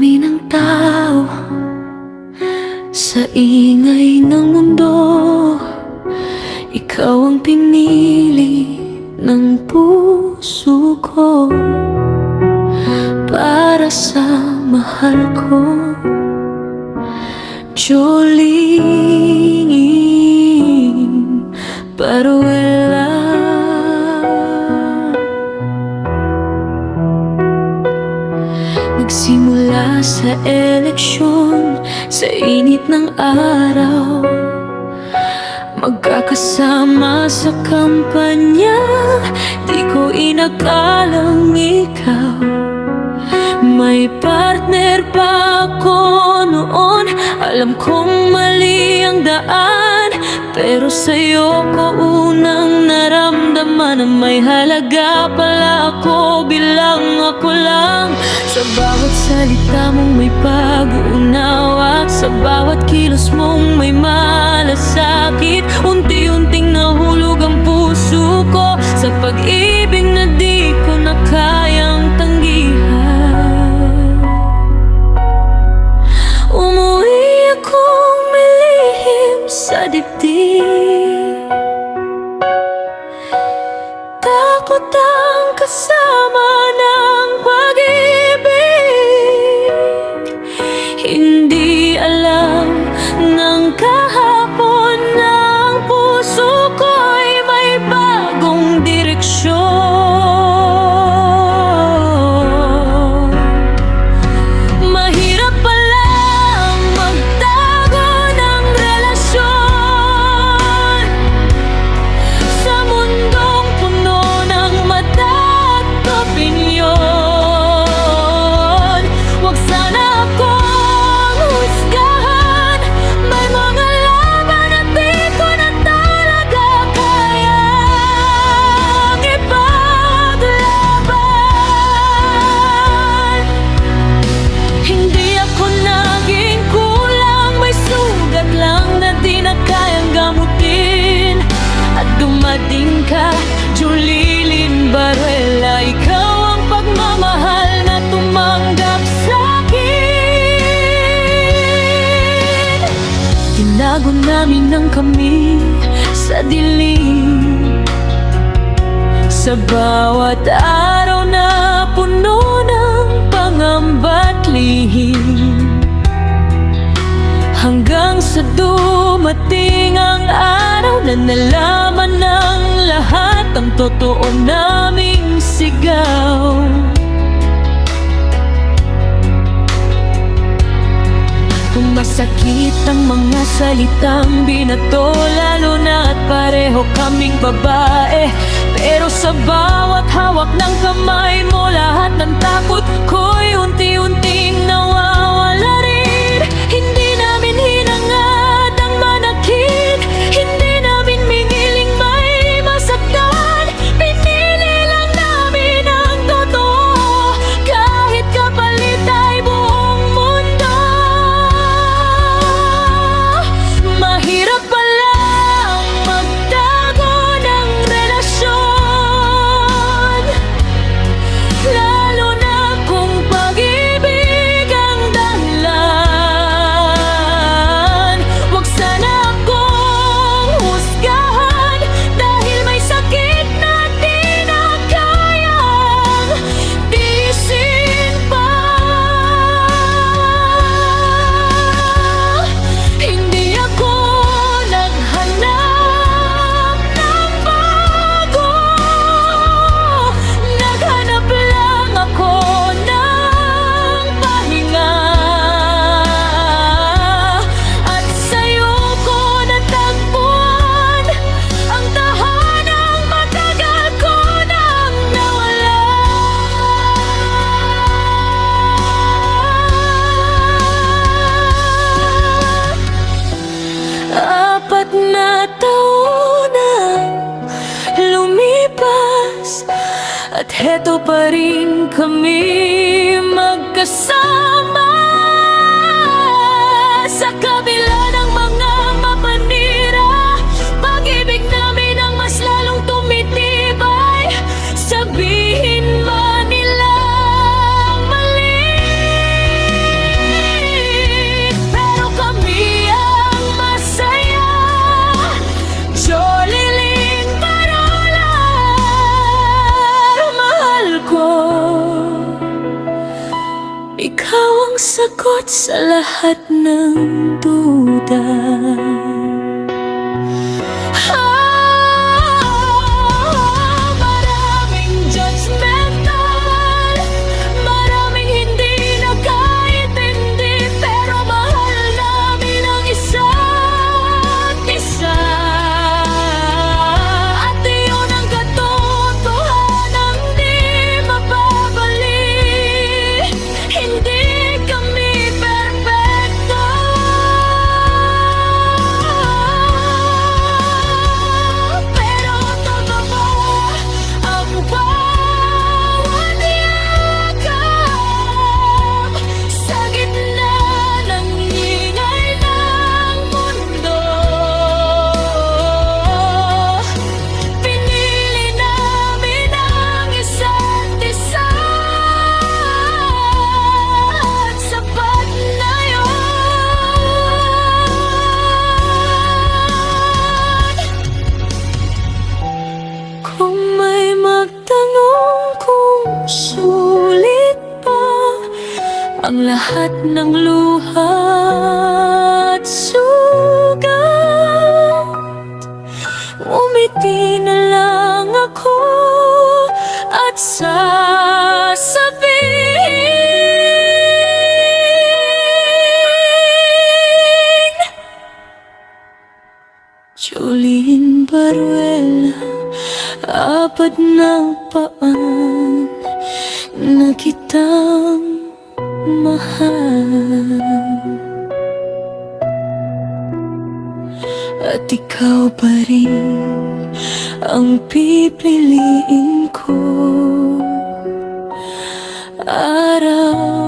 dami ng tao sa ingay ng mundo, ikaw ang pinili ng puso ko para sa mahal ko, Jolene Baruela. Nagsimula sa eleksyon, sa init ng araw, magkakasama sa kampanya. Di ko inakalang ikaw may partner pa ako noon. Alam kong mali ang daan, pero sa'yo ko unang naramdaman na may halaga pala ako bilang ako lang. Sa bawat salita mong may pag-uunawa, sa bawat kilos mong may malasakit, unti-unting nahulog ang puso ko sa pag-ibig na di ko na kayang tanggihan. Umuwi akong milihim sa dibdib, takot ang kasama ng pag-ibig. Hindi alam ng kahapon ng puso ko'y may bagong direksyon. Mahirap palang magtago ng relasyon sa mundong puno ng mata at opinyon. Huwag sana akong husgahan, may mga laban na di ko na talaga kayang ipaglaban. Hindi ako naging kulang, may sugat lang na di na kayang gamutin. At dumating ka, Jolene Baruela, ikaw ang pagmamahal na tumanggap sa'kin. Tinago namin ng kami sa dilim, sa bawat araw na puno ng pangamba't lihim, hanggang sa dumating ang araw na nalaman ng lahat ang totoo naming sigaw. Kung masakit ang mga salitang binato, lalo na at pareho kaming babae, pero sa bawat hawak ng kamay mo, lahat ng takot ko'y unti-unting nawawala rin. Hindi namin hinangad ang manakit, hindi namin miniling may masaktan. Pinili lang namin ang totoo, kahit kapalit ay buong mundo. Mahirap palang magtago ng relasyon, lalo na kung pag-ibig ang dahilan. Huwag sana akong husgahan, dahil may sakit na di na kayang tiisin pa. Hindi ako naghanap ng bago, naghanap lang ako ng pahinga. At sa'yo ko natagpuan ang tahanang matagal ko nang nawala. Apat na taon na lumipas, at heto pa rin kami magkasama. Sa kabila ng mga mapanira, pag-ibig namin ang mas lalong tumitibay. Sabihin man nilang mali, ikaw ang sagot sa lahat ng duda. Maraming judgmental, maraming hindi nakaintindi, pero mahal namin ang isa't isa. At iyon ang katotohanan, di mababalik. Hindi kami perpekto, pero totoo ang bawat yakap sa gitna ng ingay ng mundo. Pinili namin ang isa't isa at sapat na yun. Kung may magtanong kung sulit pa ang lahat ng luha at sugat, umiti na lang ako at sasabihin, Jolene Baruela, apat na paan na kitang mahal. At ikaw pa rin ang pipiliin ko araw